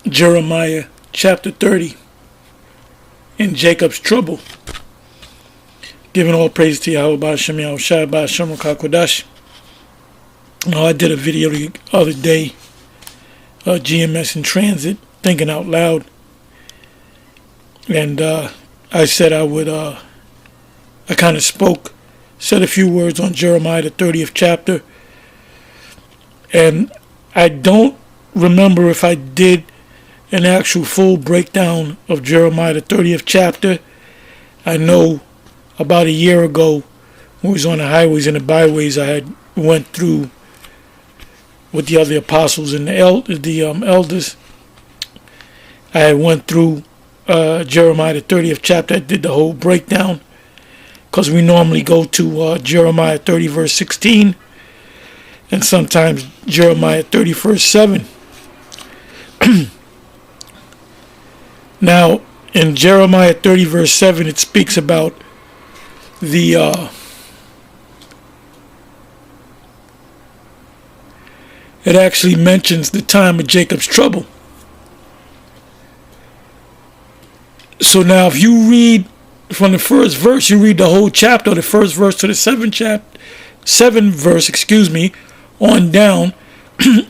Jeremiah chapter 30 in Jacob's trouble. Giving all praise to Yahweh B'Hashem Yahushua B'Hashem HaKadosh. I did a video the other day, GMS in transit, thinking out loud. And I said I would, I kind of said a few words on Jeremiah the 30th chapter. And I don't remember if I did an actual full breakdown of Jeremiah the 30th chapter. I know about a year ago, when we was on the highways and the byways, I had went through with the other apostles and the elders. I had went through Jeremiah the 30th chapter. I did the whole breakdown because we normally go to Jeremiah 30 verse 16 and sometimes Jeremiah 30 verse 7. Now, in Jeremiah 30 verse 7, it speaks about it actually mentions the time of Jacob's trouble. So now if you read from the first verse, you read the whole chapter, the first verse to the seventh verse, on down,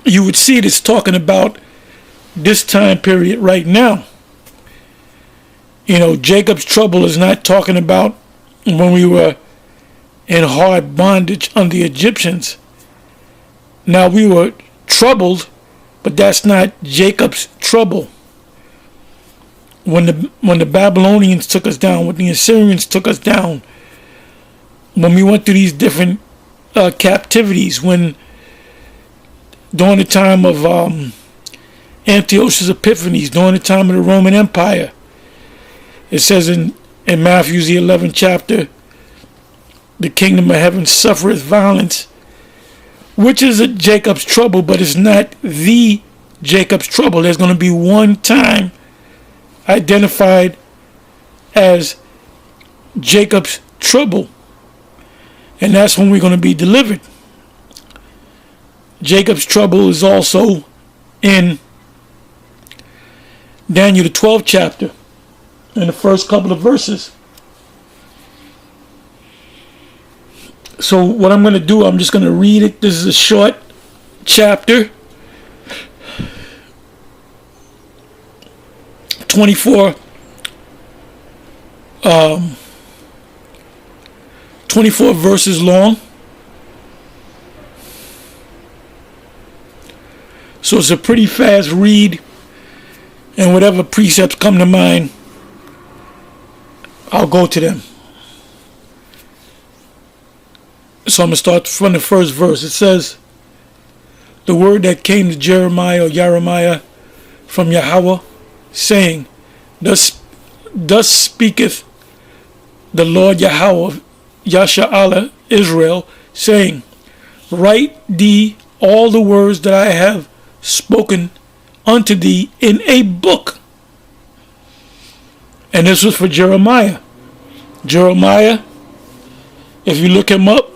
you would see it's talking about this time period right now. You know, Jacob's trouble is not talking about when we were in hard bondage under the Egyptians. Now, we were troubled, but that's not Jacob's trouble. When the Babylonians took us down, when the Assyrians took us down, when we went through these different captivities, during the time of Antiochus Epiphanes, during the time of the Roman Empire, it says in Matthew the 11th chapter, the kingdom of heaven suffereth violence, which is a Jacob's trouble, but it's not the Jacob's trouble. There's going to be one time identified as Jacob's trouble, and that's when we're going to be delivered. Jacob's trouble is also in Daniel the 12th chapter, in the first couple of verses. So what I'm going to do, I'm just going to read it. This is a short chapter. 24 verses long. So it's a pretty fast read, and whatever precepts come to mind, I'll go to them. So I'm going to start from the first verse. It says, the word that came to Jeremiah from Yahweh, saying, Thus speaketh the Lord Yahweh, Yasha'Allah, Israel, saying, Write thee all the words that I have spoken unto thee in a book. And this was for Jeremiah. Jeremiah, if you look him up,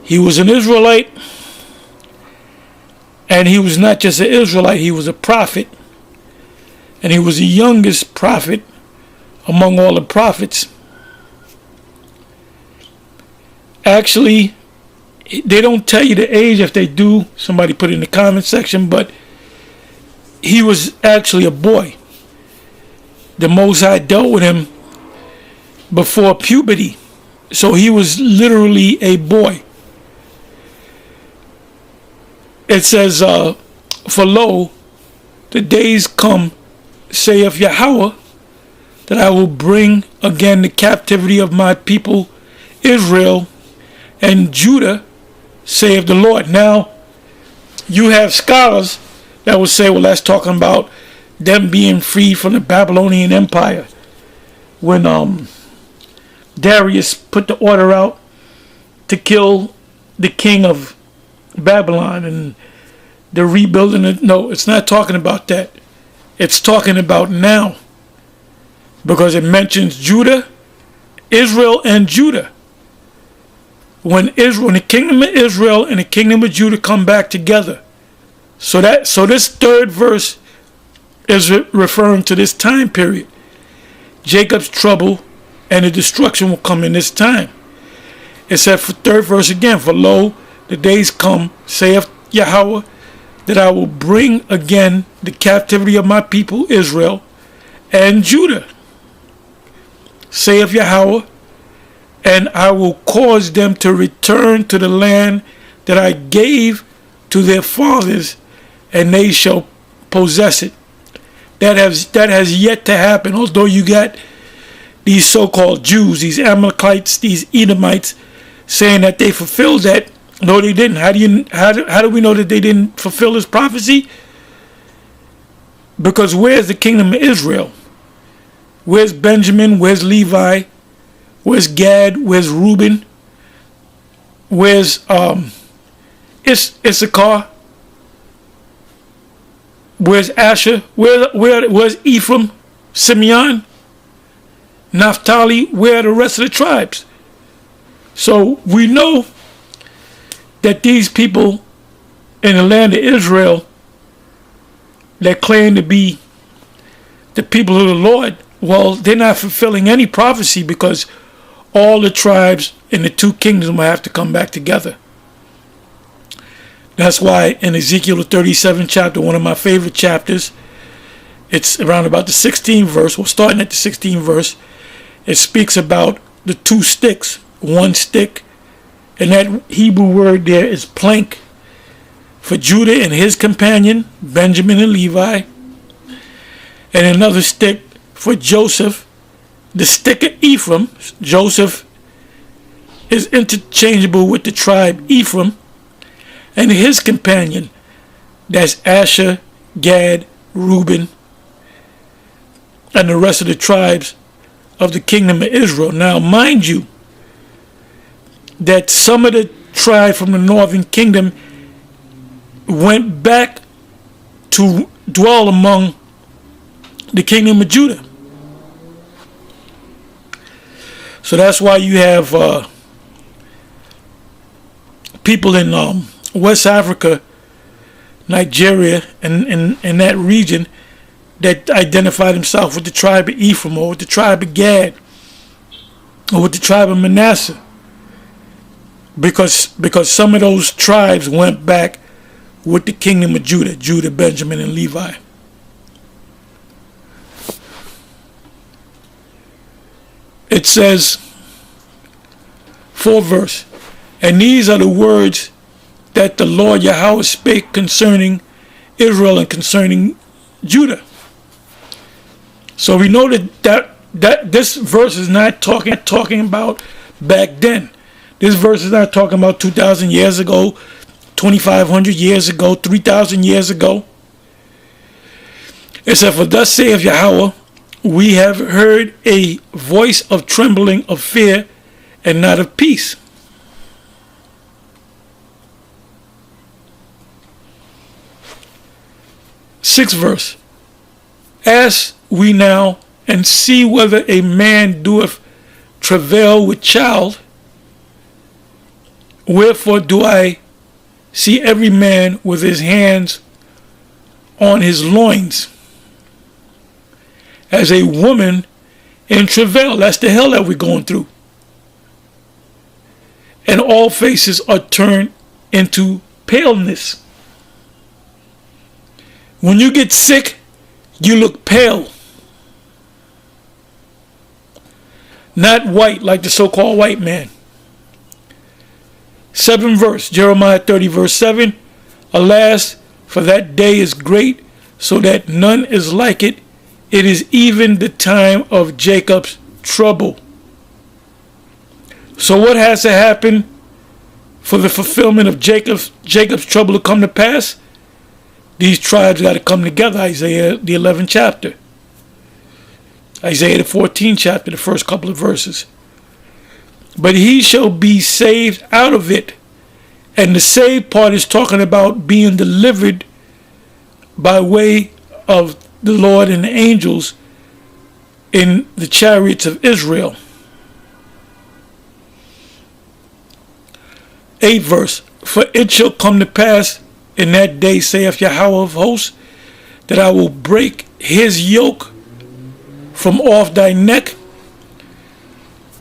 he was an Israelite, and he was not just an Israelite, he was a prophet, and he was the youngest prophet among all the prophets. Actually, they don't tell you the age. If they do, somebody put it in the comment section, but he was actually a boy. The Most High dealt with him before puberty, so he was literally a boy. It says, for lo, the days come, saith Yahweh, that I will bring again the captivity of my people Israel and Judah, saith the Lord. Now, you have scholars that will say, well, that's talking about them being free from the Babylonian Empire. When Darius put the order out to kill the king of Babylon and the rebuilding it. No, it's not talking about that. It's talking about now, because it mentions Judah, Israel, and Judah. When the kingdom of Israel and the kingdom of Judah come back together. So this third verse is referring to this time period. Jacob's trouble and the destruction will come in this time. It said, for third verse again, for lo, the days come, saith Yahweh, that I will bring again the captivity of my people Israel and Judah, saith Yahweh, and I will cause them to return to the land that I gave to their fathers, and they shall possess it. That has yet to happen. Although you got these so-called Jews, these Amalekites, these Edomites, saying that they fulfilled that. No, they didn't. How do we know that they didn't fulfill this prophecy? Because where's the kingdom of Israel? Where's Benjamin? Where's Levi? Where's Gad? Where's Reuben? Where's Issachar? Where's Asher? Where's Ephraim? Simeon? Naphtali? Where are the rest of the tribes? So we know that these people in the land of Israel that claim to be the people of the Lord, well, they're not fulfilling any prophecy, because all the tribes in the two kingdoms will have to come back together. That's why in Ezekiel 37 chapter, one of my favorite chapters, it's around about the 16th verse, well, starting at the 16th verse, it speaks about the two sticks, one stick, and that Hebrew word there is plank, for Judah and his companion, Benjamin and Levi, and another stick for Joseph, the stick of Ephraim. Joseph is interchangeable with the tribe Ephraim, and his companion, that's Asher, Gad, Reuben, and the rest of the tribes of the kingdom of Israel. Now, mind you, that some of the tribes from the northern kingdom went back to dwell among the kingdom of Judah. So that's why you have people in West Africa, Nigeria, and that region that identify themselves with the tribe of Ephraim, or with the tribe of Gad, or with the tribe of Manasseh, because some of those tribes went back with the kingdom of Judah, Benjamin, and Levi. It says, 4th verse, and these are the words that the Lord Yahweh spake concerning Israel and concerning Judah. So we know that this verse is not talking about back then. This verse is not talking about 2,000 years ago, 2,500 years ago, 3,000 years ago. It said, for thus saith Yahweh, we have heard a voice of trembling, of fear, and not of peace. Sixth verse. Ask we now, and see whether a man doeth travail with child. Wherefore do I see every man with his hands on his loins, as a woman in travail? That's the hell that we're going through. And all faces are turned into paleness. When you get sick, you look pale. Not white like the so-called white man. 7th verse, Jeremiah 30 verse 7. Alas, for that day is great, so that none is like it. It is even the time of Jacob's trouble. So what has to happen for the fulfillment of Jacob's trouble to come to pass? These tribes got to come together. Isaiah the 11th chapter. Isaiah the 14th chapter, the first couple of verses. But he shall be saved out of it. And the saved part is talking about being delivered by way of the Lord and the angels in the chariots of Israel. 8th verse. For it shall come to pass in that day, saith Yahweh of hosts, that I will break his yoke from off thy neck.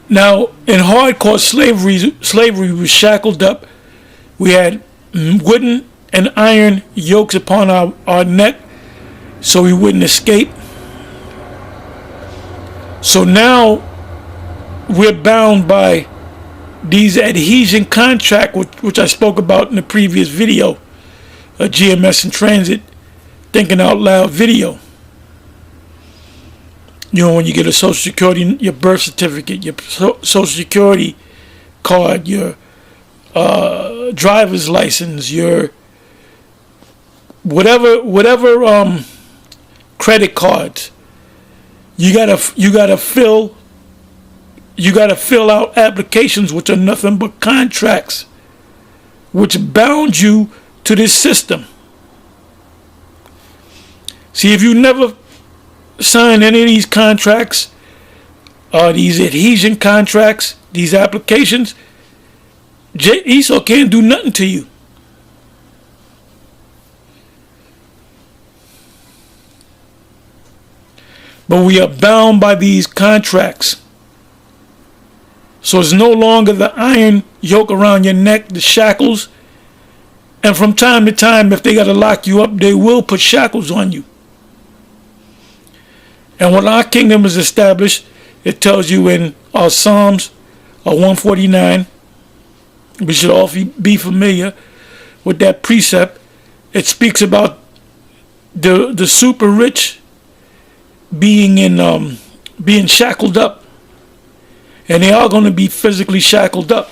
Now, in hardcore slavery was shackled up. We had wooden and iron yokes upon our neck so we wouldn't escape. So now we're bound by these adhesion contracts, which I spoke about in the previous video, a GMS in Transit Thinking Out Loud video. You know, when you get a Social Security, your birth certificate, your Social Security card, your driver's license, your whatever credit cards, you gotta fill out applications which are nothing but contracts, which bound you to this system. See, if you never sign any of these contracts, these adhesion contracts, these applications, Esau can't do nothing to you. But we are bound by these contracts. So it's no longer the iron yoke around your neck, the shackles. And from time to time, if they got to lock you up, they will put shackles on you. And when our kingdom is established, it tells you in our Psalms 149, we should all be familiar with that precept. It speaks about the super rich being shackled up. And they are going to be physically shackled up.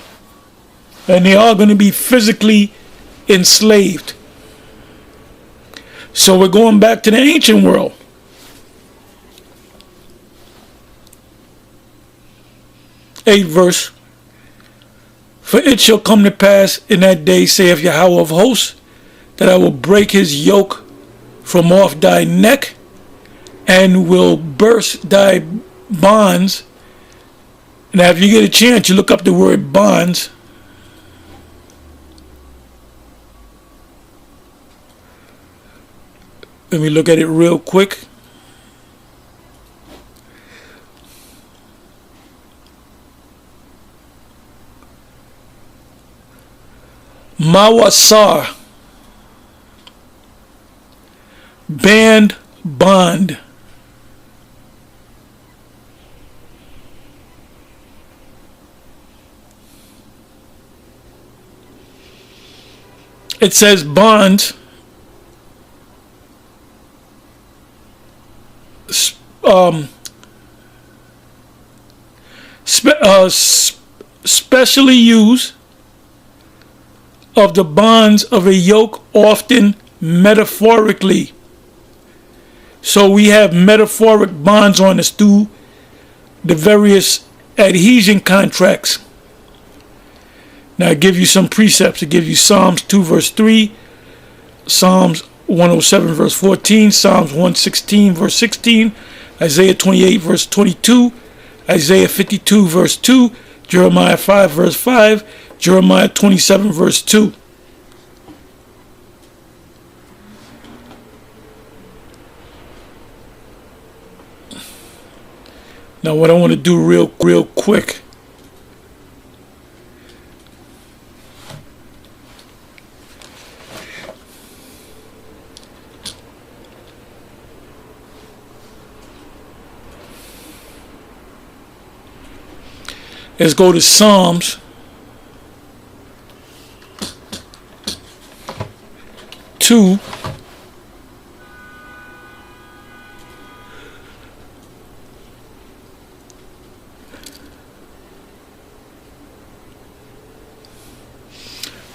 And they are going to be physically enslaved. So we're going back to the ancient world. Eighth verse. For it shall come to pass in that day, saith Yahweh of hosts, that I will break his yoke from off thy neck, and will burst thy bonds. Now, if you get a chance, you look up the word bonds. Let me look at it real quick. Mawasar. Band, bond. It says bonds. Specially used of the bonds of a yoke, often metaphorically. So we have metaphoric bonds on us through the various adhesion contracts. Now I give you some precepts. I give you Psalms 2 verse 3, Psalms 107 verse 14, Psalms 116 verse 16, Isaiah 28 verse 22, Isaiah 52 verse 2, Jeremiah 5 verse 5, Jeremiah 27 verse 2. Now what I want to do real quick, let's go to Psalms 2.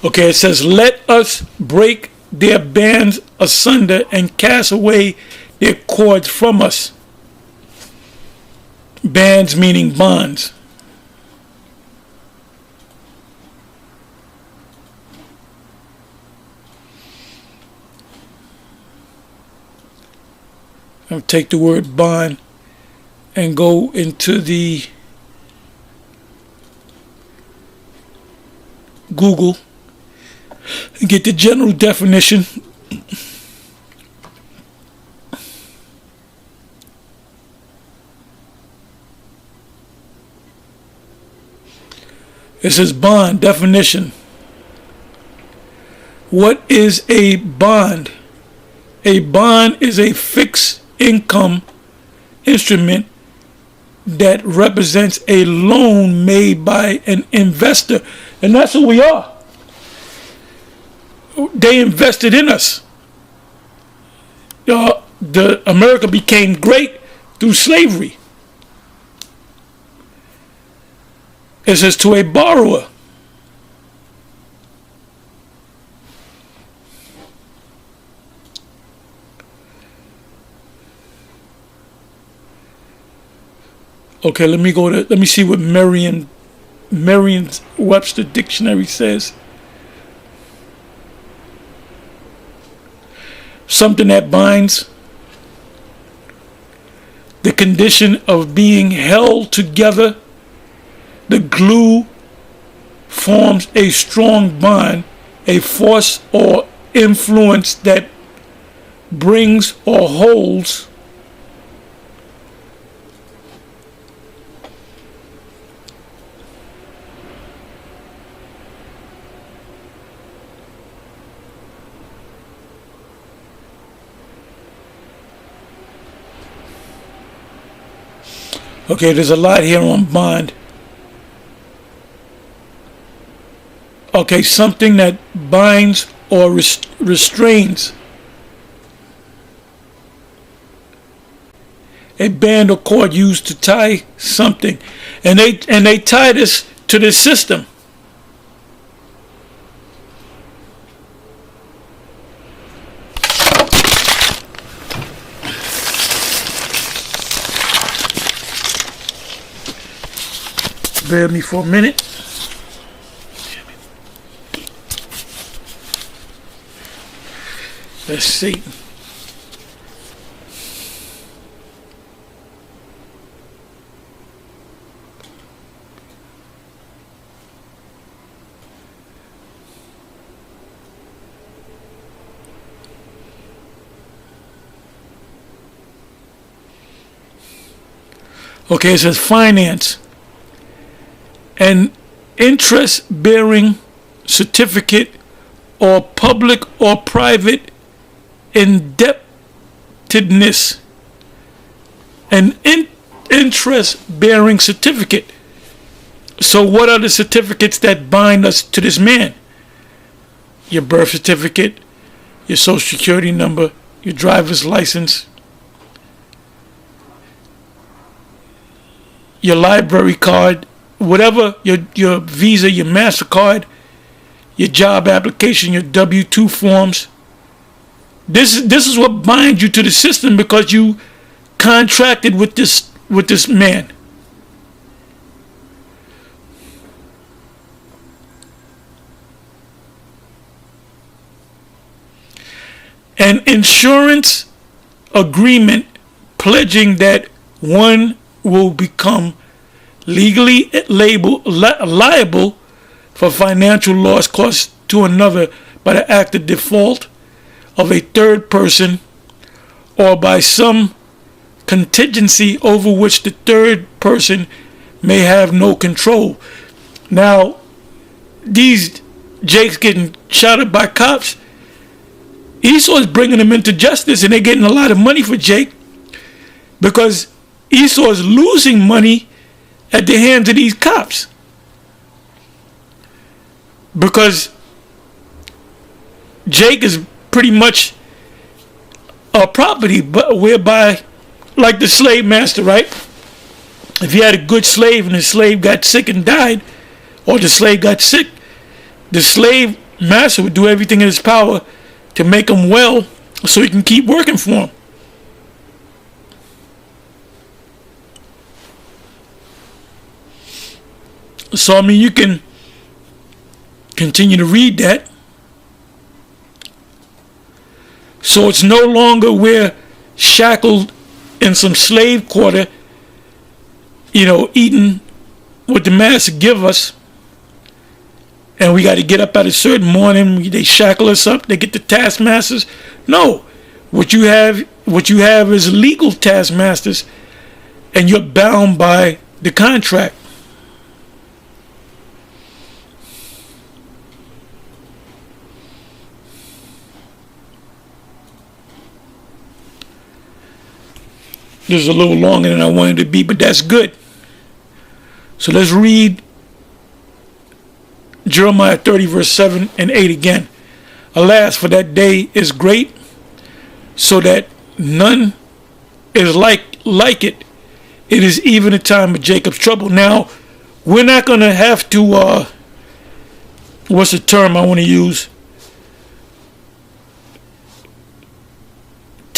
Okay, it says, let us break their bands asunder and cast away their cords from us. Bands meaning bonds. I'll take the word bond and go into the Google and get the general definition. It says bond definition. What is a bond? A bond is a fixed income instrument that represents a loan made by an investor. And that's who we are. They invested in us. The America became great through slavery. It says to a borrower. Okay, let me see what Merriam-Webster dictionary says. Something that binds. The condition of being held together. The glue forms a strong bond, a force or influence that brings or holds Okay, there's a lot here on bond. Okay, something that binds or restrains. A band or cord used to tie something. And they tie this to this system. Bear with me for a minute. Let's see. Okay, it says finance. An interest-bearing certificate or public or private indebtedness. An interest-bearing certificate. So what are the certificates that bind us to this man? Your birth certificate, your social security number, your driver's license, your library card, whatever, your Visa, your MasterCard, your job application, your W-2 forms. This is what binds you to the system because you contracted with this man. An insurance agreement pledging that one will become legally liable for financial loss caused to another by the act of default of a third person or by some contingency over which the third person may have no control. Now, these Jake's getting shot at by cops. Esau's bringing them into justice, and they're getting a lot of money for Jake because Esau is losing money at the hands of these cops because Jake is pretty much a property, but whereby, like the slave master, right? If you had a good slave and the slave got sick and died, or the slave got sick, the slave master would do everything in his power to make him well so he can keep working for him. So, I mean, you can continue to read that. So it's no longer we're shackled in some slave quarter, eating what the master give us. And we got to get up at a certain morning. They shackle us up. They get the taskmasters. No, what you have is legal taskmasters, and you're bound by the contract. This is a little longer than I wanted it to be, but that's good. So let's read Jeremiah 30 verse 7 and 8 again. Alas, for that day is great, so that none is like it. It is even a time of Jacob's trouble. Now, we're not going to have to, what's the term I want to use?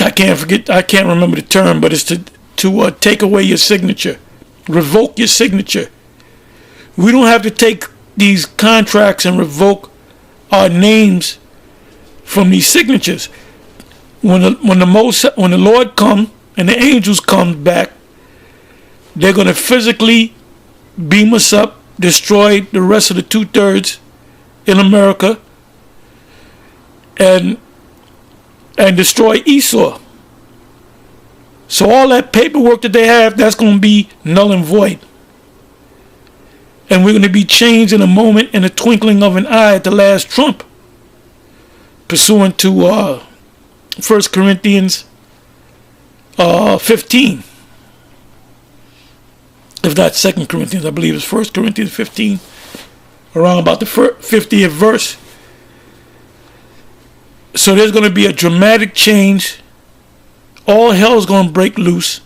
I can't remember the term, but it's to take away your signature, revoke your signature. We don't have to take these contracts and revoke our names from these signatures. When the Lord come and the angels come back, they're going to physically beam us up, destroy the rest of the 2/3 in America, and destroy Esau. So all that paperwork that they have, that's going to be null and void. And we're going to be changed in a moment, in a twinkling of an eye at the last trump, pursuant to 1 Corinthians 15. If not 2 Corinthians, I believe it's 1 Corinthians 15, around about the 50th verse. So there's going to be a dramatic change. All hell is going to break loose.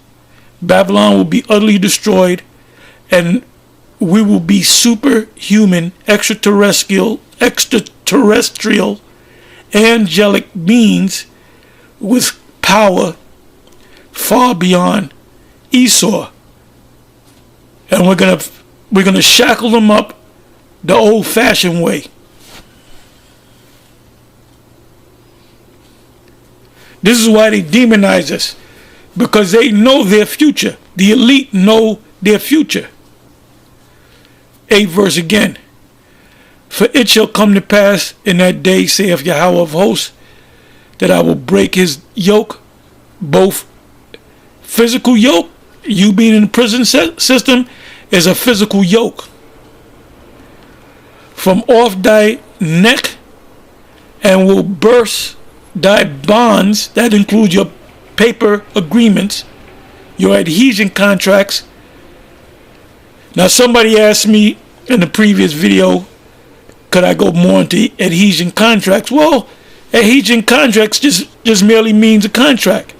Babylon will be utterly destroyed, and we will be superhuman, extraterrestrial, angelic beings with power far beyond Esau. And we're gonna shackle them up the old-fashioned way. This is why they demonize us, because they know their future. The elite know their future. 8th verse again. For it shall come to pass in that day, saith Yahweh of hosts, that I will break his yoke, both physical yoke. You being in the prison system is a physical yoke. From off thy neck, and will burst thy bonds. That includes your paper agreements, your adhesion contracts. Now, somebody asked me in the previous video, could I go more into adhesion contracts? Well, adhesion contracts just merely means a contract,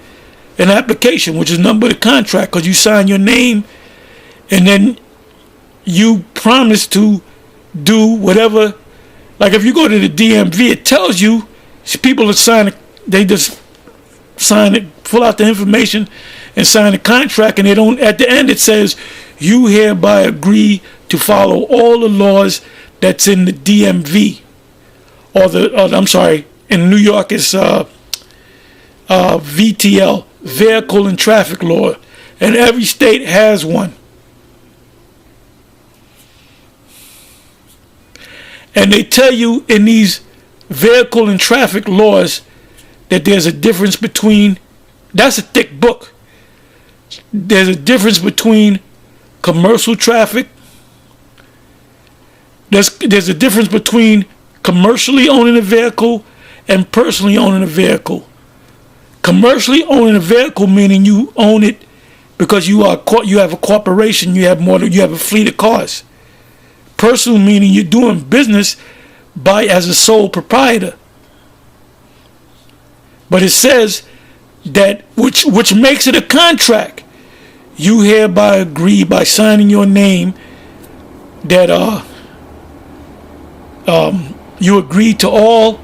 an application, which is nothing but a contract, because you sign your name and then you promise to do whatever. Like if you go to the DMV, it tells you people that sign it, they just sign it, fill out the information and sign a contract, and they don't, at the end it says, you hereby agree to follow all the laws that's in the DMV, I'm sorry, in New York it's VTL, Vehicle and Traffic Law, and every state has one. And they tell you in these vehicle and traffic laws that there's a difference between, that's a thick book. There's a difference between commercial traffic. There's a difference between commercially owning a vehicle and personally owning a vehicle. Commercially owning a vehicle meaning you own it because you have a corporation, you have a fleet of cars. Personal meaning you're doing business as a sole proprietor. But it says that which makes it a contract. You hereby agree by signing your name that you agree to all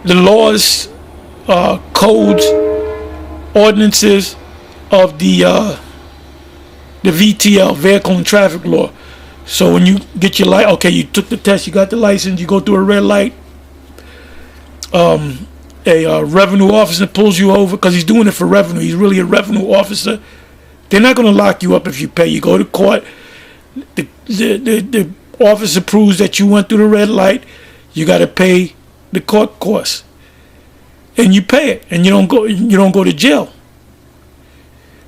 the laws, codes, ordinances of the VTL, Vehicle and Traffic Law. So when you get your light, okay, you took the test, you got the license, you go through a red light, a revenue officer pulls you over because he's doing it for revenue. He's really a revenue officer. They're not going to lock you up if you pay. You go to court. The officer proves that you went through the red light. You got to pay the court costs, and you pay it, and you don't go to jail.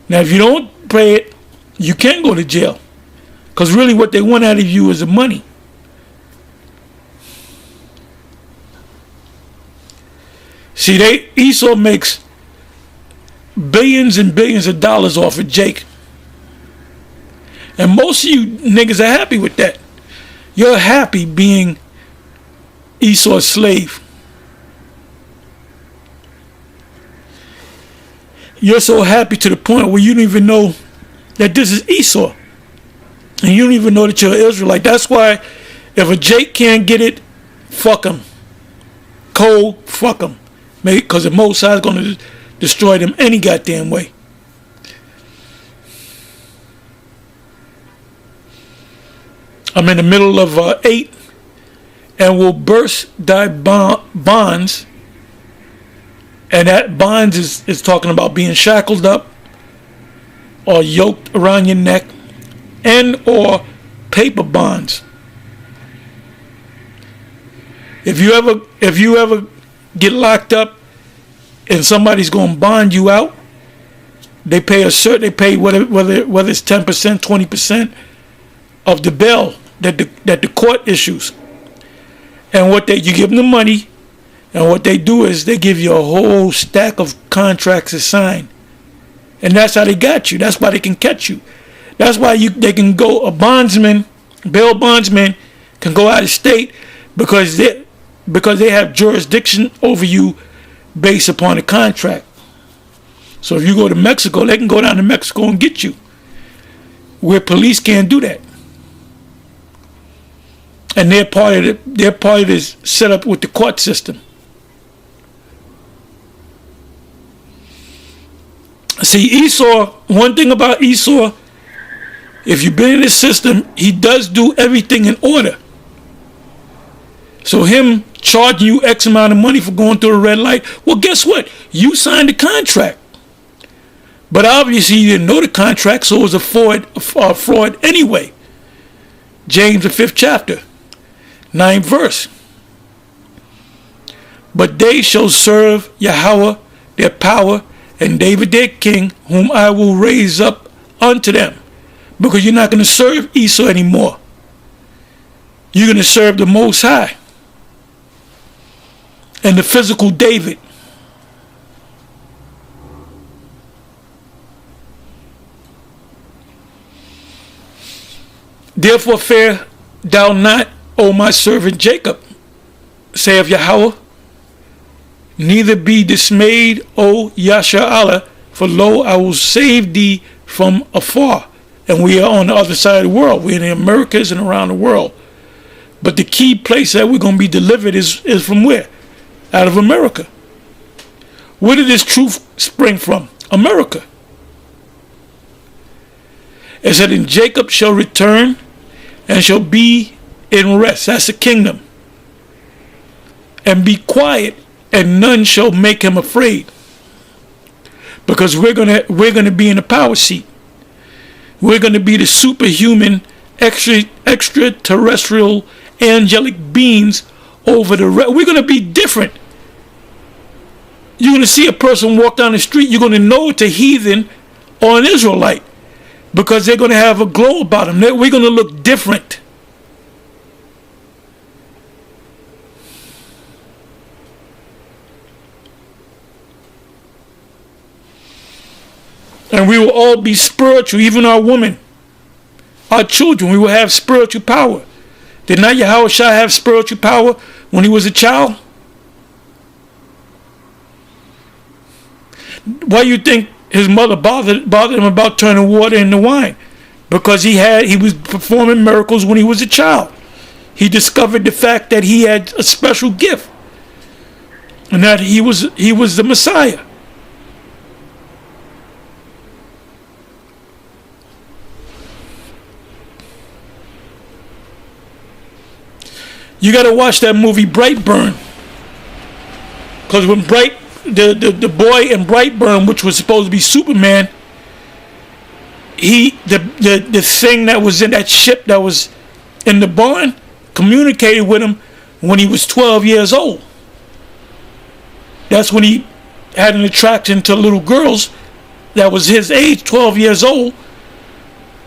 Now, if you don't pay it, you can't go to jail, because really what they want out of you is the money. See, Esau makes billions and billions of dollars off of Jake. And most of you niggas are happy with that. You're happy being Esau's slave. You're so happy to the point where you don't even know that this is Esau. And you don't even know that you're an Israelite. That's why if a Jake can't get it, fuck him. Cole, fuck him. Because the Most High is going to destroy them any goddamn way. I'm in the middle of 8 and will burst thy bonds. And that bonds is talking about being shackled up or yoked around your neck, and or paper bonds. If you ever get locked up and somebody's going to bond you out, they pay whether it's 10%, 20% of the bail that the court issues. And you give them the money, and what they do is they give you a whole stack of contracts to sign. And that's how they got you. That's why they can catch you. That's why they can go, a bondsman, bail bondsman can go out of state because they have jurisdiction over you based upon a contract. So if you go to Mexico, they can go down to Mexico and get you, where police can't do that. And they're part of this setup with the court system. See, Esau, one thing about Esau, if you've been in this system, he does do everything in order. So him charging you X amount of money for going through a red light, well, guess what? You signed the contract. But obviously you didn't know the contract, so it was a fraud anyway. James, the 5th chapter, 9th verse. But they shall serve Yahweh their power, and David their king, whom I will raise up unto them. Because you're not going to serve Esau anymore. You're going to serve the Most High. And the physical David. Therefore fear thou not, O my servant Jacob, saith Yahweh. Neither be dismayed, O Yasha'Allah, for lo, I will save thee from afar. And we are on the other side of the world. We're in the Americas and around the world. But the key place that we're going to be delivered is from where? Out of America. Where did this truth spring from? America. It said, and Jacob shall return and shall be in rest. That's the kingdom. And be quiet, and none shall make him afraid. Because we're gonna be in the power seat. We're gonna be the superhuman, extraterrestrial, angelic beings over we're gonna be different. You're gonna see a person walk down the street, you're gonna know it's a heathen or an Israelite, because they're gonna have a glow about them. We're gonna look different. And we will all be spiritual, even our women, our children. We will have spiritual power. Did not Yahweh Shai have spiritual power when he was a child? Why do you think his mother bothered him about turning water into wine? Because he was performing miracles when he was a child. He discovered the fact that he had a special gift, and that he was the Messiah. You got to watch that movie Brightburn, because when the boy in Brightburn, which was supposed to be Superman, the thing that was in that ship that was in the barn communicated with him when he was 12 years old. That's when he had an attraction to little girls that was his age, 12 years old,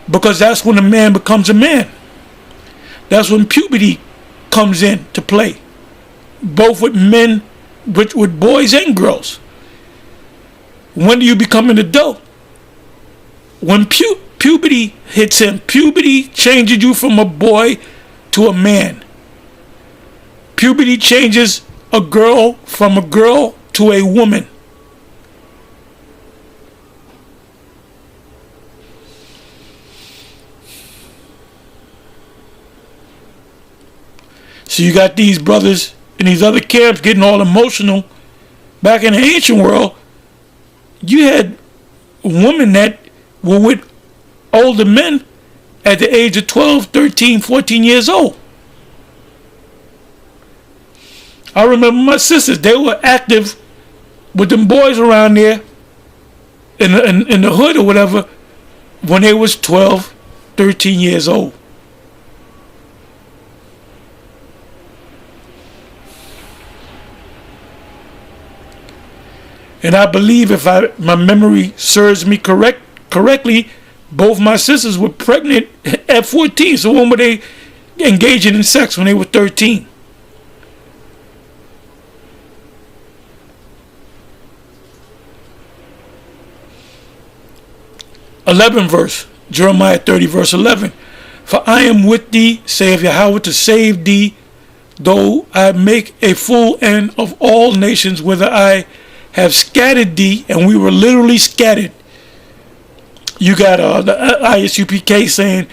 because that's when a man becomes a man. That's when puberty comes in to play, both with men, with boys and girls. When do you become an adult? When puberty hits him. Puberty changes you from a boy to a man. Puberty changes a girl from a girl to a woman. So you got these brothers in these other camps getting all emotional. Back in the ancient world, you had women that were with older men at the age of 12, 13, 14 years old. I remember my sisters, they were active with them boys around there in the hood or whatever when they was 12, 13 years old. And I believe, if my memory serves me correctly, both my sisters were pregnant at 14. So when were they engaging in sex? When they were 13. Verse 11, Jeremiah 30, verse 11. For I am with thee, saith Yahweh, to save thee, though I make a full end of all nations, whither I have scattered thee. And we were literally scattered. You got the ISUPK saying,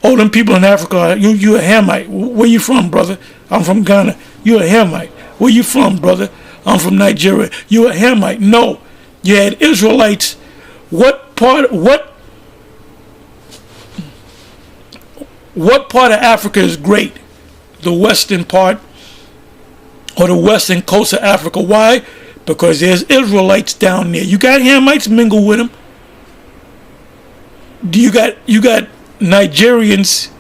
oh, them people in Africa, you a Hamite. Where you from, brother? I'm from Ghana. You a Hamite. Where you from, brother? I'm from Nigeria. You a Hamite. No, you had Israelites. What part of Africa is great? The western part, or the western coast of Africa. Why? Because there's Israelites down there. You got Hamites mingle with them. You got Nigerians,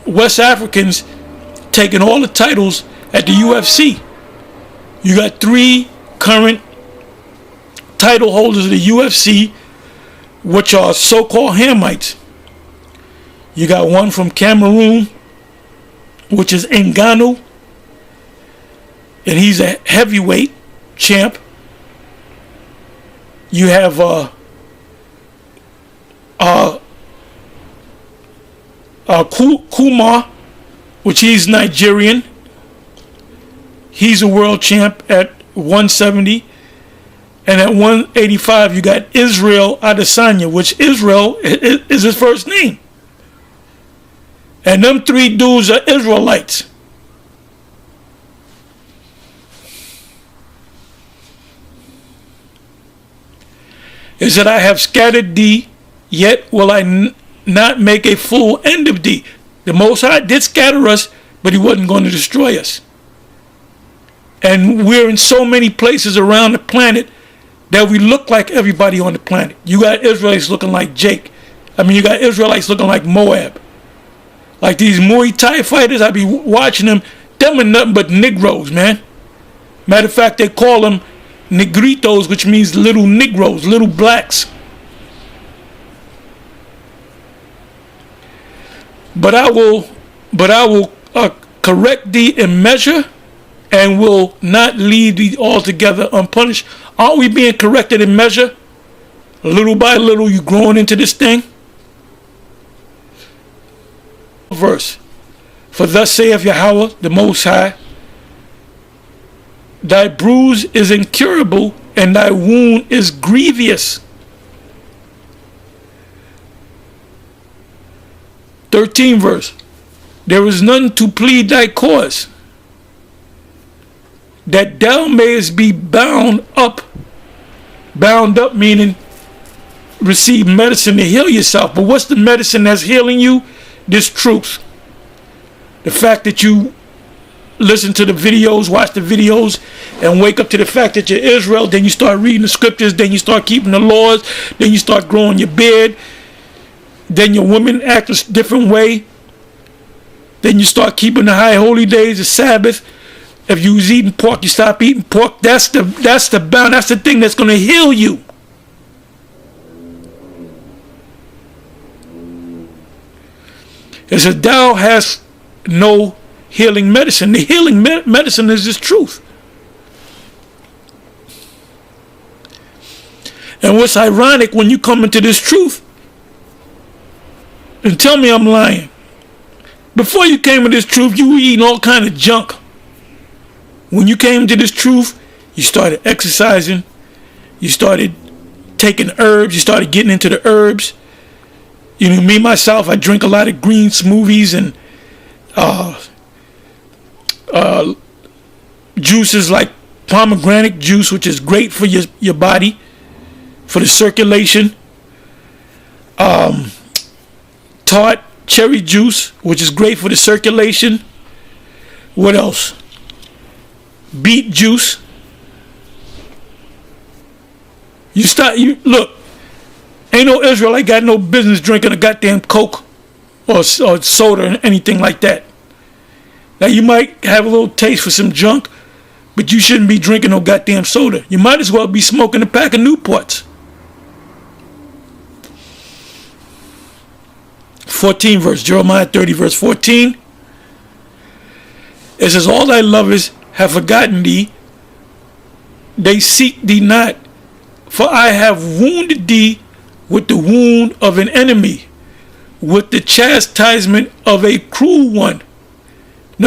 West Africans taking all the titles at the UFC. You got 3 current title holders of the UFC, which are so-called Hamites. You got one from Cameroon, which is Ngannou, and he's a heavyweight champ. You have Kumar, which he's Nigerian. He's a world champ at 170. And at 185, you got Israel Adesanya, which Israel is his first name. And them 3 dudes are Israelites. It said, I have scattered thee, yet will I not make a full end of thee. The Most High did scatter us, but he wasn't going to destroy us. And we're in so many places around the planet that we look like everybody on the planet. You got Israelites looking like Jake. You got Israelites looking like Moab. Like these Muay Thai fighters, I be watching them. Them are nothing but Negroes, man. Matter of fact, they call them Negritos, which means little Negroes, little blacks. But I will correct thee in measure, and will not leave thee altogether unpunished. Aren't we being corrected in measure? Little by little, you growing into this thing. Verse. For thus saith Yahweh, the Most High, thy bruise is incurable, and thy wound is grievous. 13 verse. There is none to plead thy cause, that thou mayest be bound up. Bound up meaning receive medicine to heal yourself. But what's the medicine that's healing you? This truth. The fact that you listen to the videos, watch the videos, and wake up to the fact that you're Israel. Then you start reading the scriptures. Then you start keeping the laws. Then you start growing your beard. Then your women act a different way. Then you start keeping the high holy days, the Sabbath. If you was eating pork, you stop eating pork. That's the bound. That's the thing that's going to heal you. It says, thou hast no healing medicine. The healing medicine is this truth. And what's ironic, when you come into this truth, and tell me I'm lying, before you came into this truth, you were eating all kind of junk. When you came into this truth, you started exercising, you started taking herbs, you started getting into the herbs. You know, me, myself, I drink a lot of green smoothies and juices like pomegranate juice, which is great for your body, for the circulation. Tart cherry juice, which is great for the circulation. What else? Beet juice. You look, ain't no Israelite got no business drinking a goddamn Coke or soda or anything like that. Now, you might have a little taste for some junk, but you shouldn't be drinking no goddamn soda. You might as well be smoking a pack of Newports. 14 verse, Jeremiah 30 verse 14. It says, all thy lovers have forgotten thee, they seek thee not, for I have wounded thee with the wound of an enemy, with the chastisement of a cruel one. In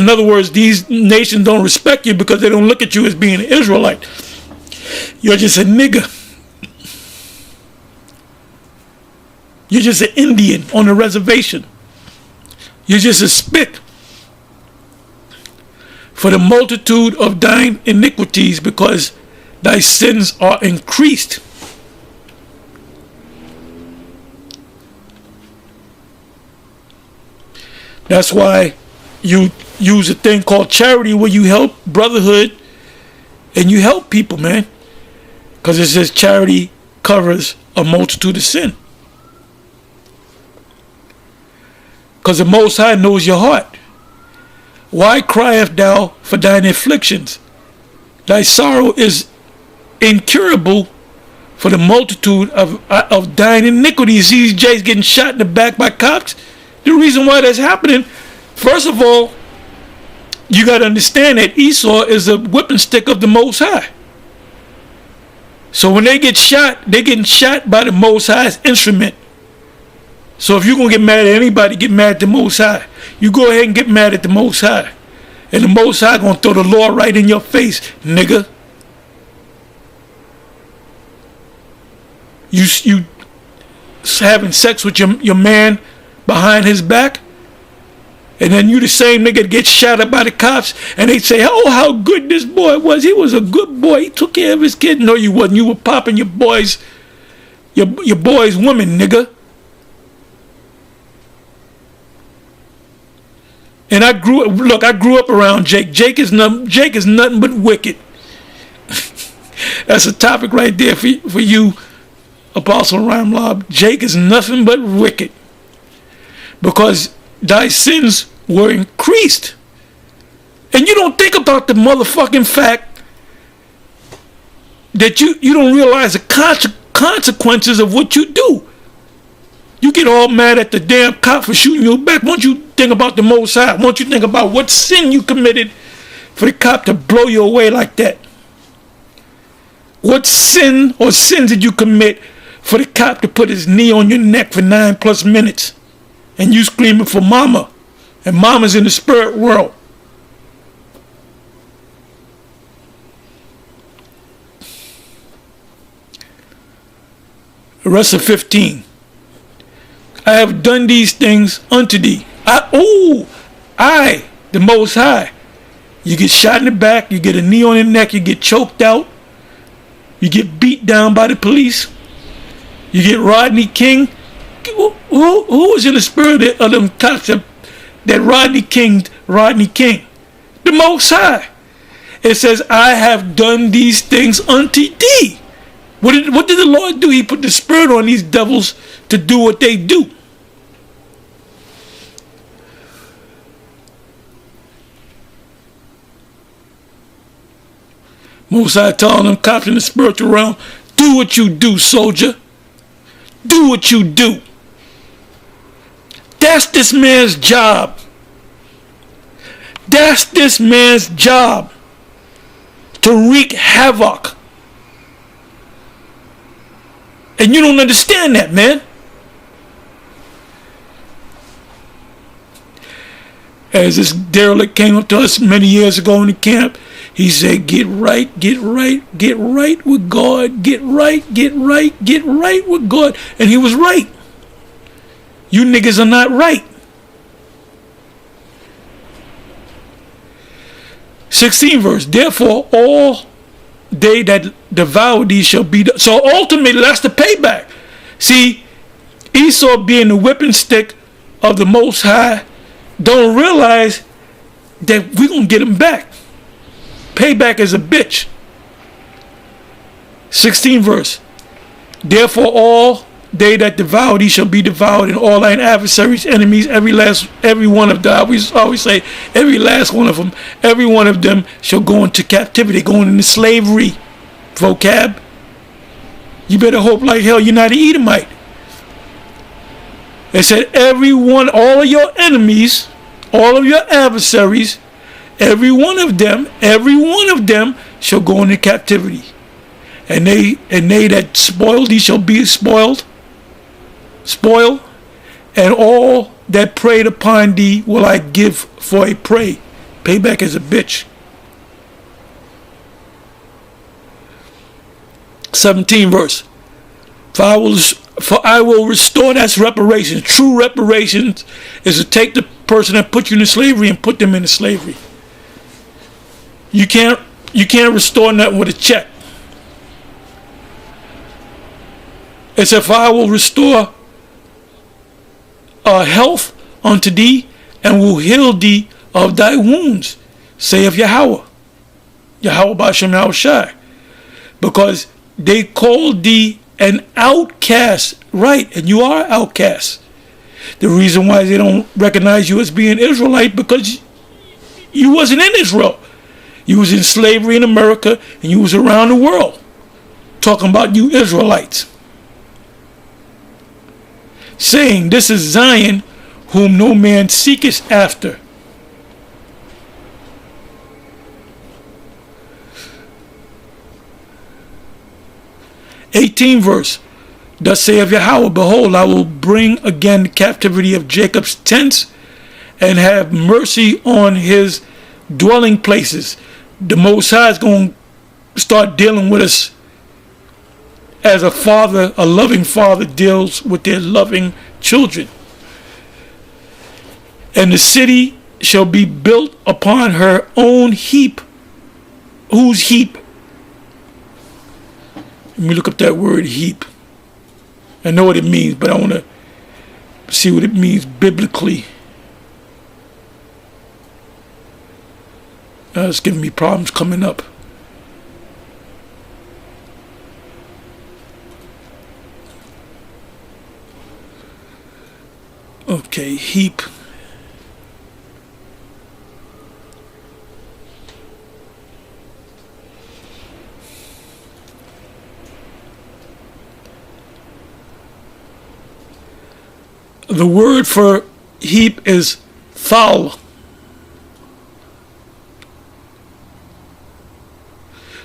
other words, these nations don't respect you because they don't look at you as being an Israelite. You're just a nigger. You're just an Indian on a reservation. You're just a spit. For the multitude of thine iniquities, because thy sins are increased. That's why you use a thing called charity, where you help brotherhood and you help people, man. Because it says charity covers a multitude of sin. Because the Most High knows your heart. Why criest thou for thine afflictions? Thy sorrow is incurable for the multitude of thine iniquities. These J's getting shot in the back by cops. The reason why that's happening, first of all, you got to understand that Esau is a whipping stick of the Most High. So when they get shot, they're getting shot by the Most High's instrument. So if you're going to get mad at anybody, get mad at the Most High. You go ahead and get mad at the Most High. And the Most High going to throw the law right in your face, nigga. You having sex with your man behind his back, and then you the same nigga that gets shot up by the cops, and they say, oh, how good this boy was. He was a good boy. He took care of his kid. No, you wasn't. You were popping your boy's woman, nigga. And I grew up around Jake. Jake is nothing but wicked. That's a topic right there for you, Apostle Ramlob. Jake is nothing but wicked. Because thy sins were increased. And you don't think about the motherfucking fact that you don't realize the consequences of what you do. You get all mad at the damn cop for shooting you back. Won't you think about the Most High? Won't you think about what sin you committed for the cop to blow you away like that? What sin or sins did you commit for the cop to put his knee on your neck for 9+ minutes? And you screaming for mama. And mama's in the spirit world. The rest of 15. I have done these things unto thee. I, the Most High. You get shot in the back, you get a knee on your neck, you get choked out, you get beat down by the police, you get Rodney King. Who was in the spirit of them cops that Rodney King? The Most High. It says, I have done these things unto thee. What did the Lord do? He put the spirit on these devils to do what they do. Most High telling them cops in the spiritual realm, do what you do, soldier. Do what you do. That's this man's job. That's this man's job. To wreak havoc. And you don't understand that, man. As this derelict came up to us many years ago in the camp, he said, get right with God, get right with God. And he was right. You niggas are not right. 16 verse, therefore all they that devour thee shall be. So ultimately, that's the payback. See, Esau being the whipping stick of the Most High, don't realize that we're going to get him back. Payback is a bitch. 16 verse, therefore all they that devour thee shall be devoured, and all thine adversaries, enemies, every one of them. We always say every last one of them, every one of them shall go into captivity, going into slavery. Vocab. You better hope like hell you're not an Edomite. It said everyone, all of your enemies, all of your adversaries, every one of them shall go into captivity, and they that spoil thee shall be spoiled, and all that preyed upon thee will I give for a prey. Payback is a bitch. 17 verse, for I will restore. That's reparations. True reparations is to take the person that put you into slavery and put them into slavery. You can't restore nothing with a check. It said, for I will restore health unto thee, and will heal thee of thy wounds, saith Yahweh B'Shem Yahushai. Because they called thee an outcast, right? And you are outcast. The reason why they don't recognize you as being Israelite, because you wasn't in Israel. You was in slavery in America, and you was around the world talking about you Israelites, saying, this is Zion, whom no man seeketh after. '18 verse, thus saith Yahweh, behold, I will bring again the captivity of Jacob's tents, and have mercy on his dwelling places. The Most High is going to start dealing with us as a father, a loving father deals with their loving children. And the city shall be built upon her own heap. Whose heap? Let me look up that word heap. I know what it means, but I want to see what it means biblically. It's giving me problems coming up. Okay, heap. The word for heap is thal.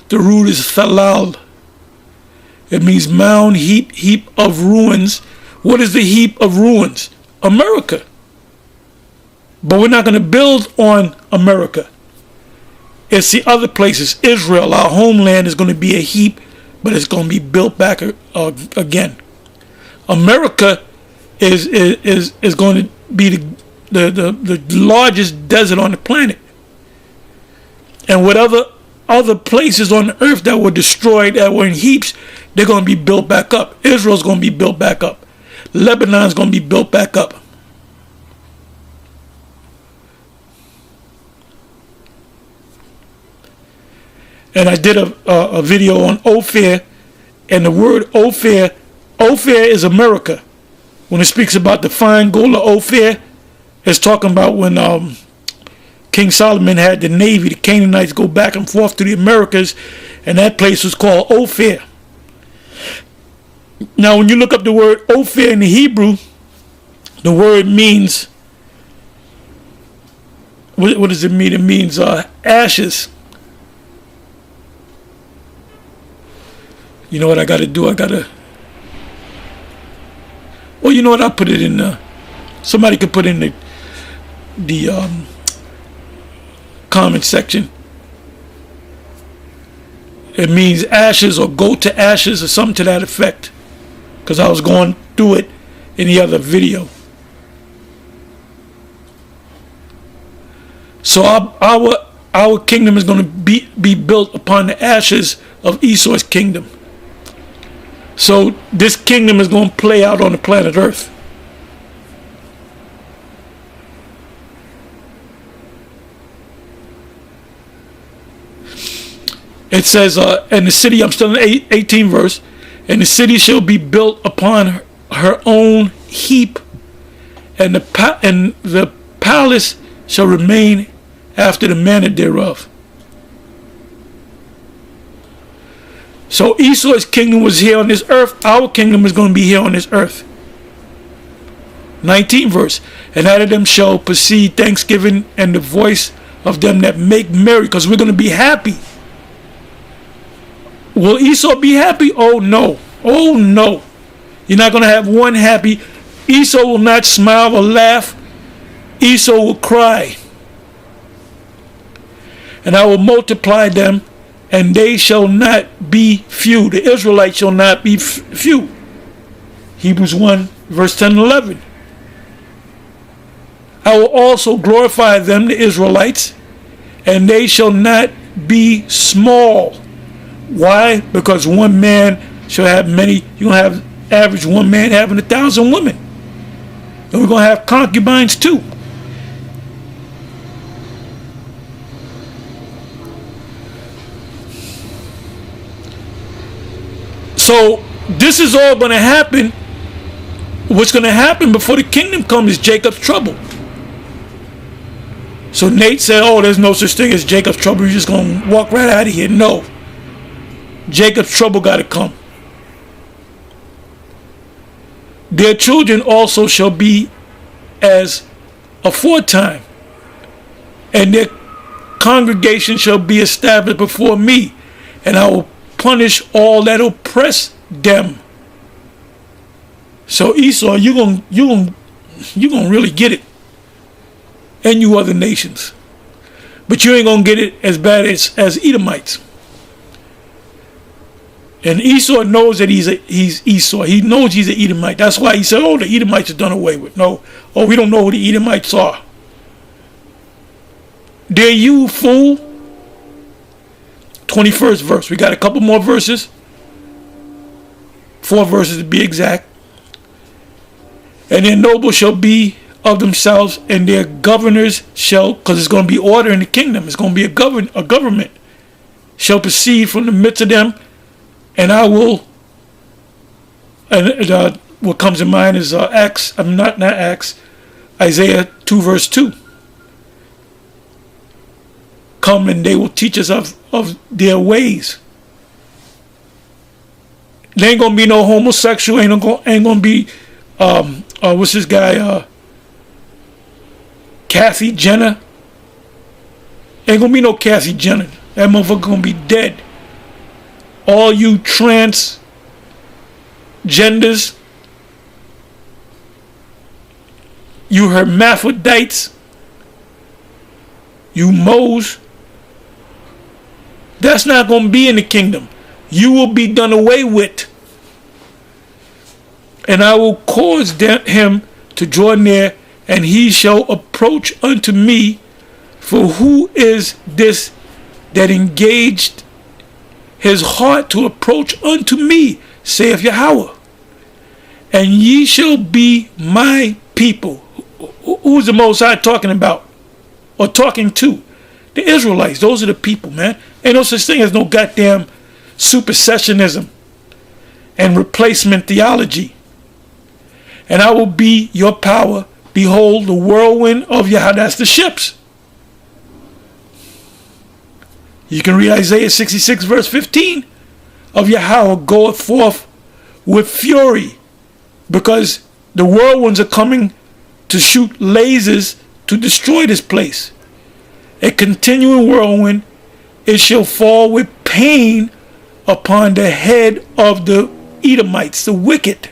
The root is thalal. It means mound, heap of ruins. What is the heap of ruins? America. But we're not going to build on America. It's the other places. Israel, our homeland, is going to be a heap, but it's going to be built back again. America is going to be the largest desert on the planet. And whatever other places on the earth that were destroyed, that were in heaps, they're going to be built back up. Israel's going to be built back up. Lebanon's going to be built back up. And I did a video on Ophir, and the word Ophir is America. When it speaks about the fine gold of Ophir, it's talking about when King Solomon had the navy, the Canaanites go back and forth to the Americas, and that place was called Ophir. Now, when you look up the word Ophir in the Hebrew, the word means, what does it mean? It means ashes. You know what I got to do? I got to Well, you know what? I'll put it in the, somebody could put in the comment section. It means ashes or go to ashes or something to that effect. Because I was going through it in the other video. So our kingdom is going to be built upon the ashes of Esau's kingdom. So this kingdom is going to play out on the planet Earth. It says, in the city, I'm still in the 18th verse, and the city shall be built upon her own heap, and the palace shall remain after the manner thereof. So Esau's kingdom was here on this earth. Our kingdom is going to be here on this earth. 19th verse. And out of them shall proceed thanksgiving and the voice of them that make merry. Because we're going to be happy. Will Esau be happy? Oh no. Oh no. You're not going to have one happy. Esau will not smile or laugh. Esau will cry. And I will multiply them, and they shall not be few. The Israelites shall not be few. Hebrews 1, verse 10 and 11. I will also glorify them, the Israelites, and they shall not be small. Why? Because one man shall have many. You're going to have average one man having 1,000 women. And we're going to have concubines too. So this is all going to happen. What's going to happen before the kingdom comes is Jacob's trouble. So Nate said, oh, there's no such thing as Jacob's trouble. You're just going to walk right out of here. No. Jacob's trouble got to come. Their children also shall be as aforetime, and their congregation shall be established before me, and I will punish all that oppress them. So Esau, you're gonna really get it, and you other nations, but you ain't gonna get it as bad as Edomites. And Esau knows that he's Esau. He knows he's an Edomite. That's why he said, oh, the Edomites are done away with. No, oh, we don't know who the Edomites are. They're you, fool. 21st verse. We got a couple more verses. 4 verses to be exact. And their nobles shall be of themselves, and their governors shall, because it's going to be order in the kingdom. It's going to be a government. Shall proceed from the midst of them. And I will, and what comes to mind is Acts, not Acts, Isaiah 2 verse 2. Come and they will teach us of their ways. There ain't going to be no homosexual, ain't going to be, what's this guy, Kathy Jenner. Ain't going to be no Kathy Jenner. That motherfucker going to be dead. All you trans genders, you hermaphrodites, you moles, that's not going to be in the kingdom. You will be done away with. And I will cause him to draw near, and he shall approach unto me. For who is this that engaged his heart to approach unto me, saith Yahweh? And ye shall be my people. Who's the Most High talking about? Or talking to? The Israelites. Those are the people, man. Ain't no such thing as no goddamn supersessionism and replacement theology. And I will be your power. Behold, the whirlwind of Yahweh. That's the ships. You can read Isaiah 66 verse 15. Of Yahweh goeth forth with fury, because the whirlwinds are coming to shoot lasers to destroy this place. A continuing whirlwind, it shall fall with pain upon the head of the Edomites, the wicked.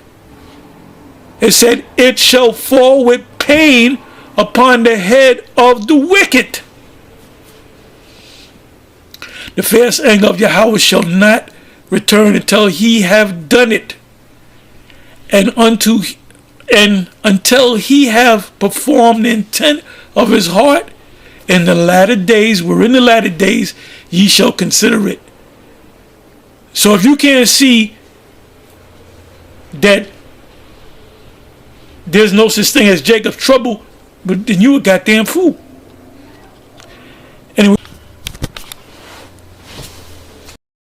It said, it shall fall with pain upon the head of the wicked. The fierce anger of Yahweh shall not return until he have done it, and until he have performed the intent of his heart. In the latter days, we're in the latter days, ye shall consider it. So if you can't see that there's no such thing as Jacob's trouble, but then you a goddamn fool.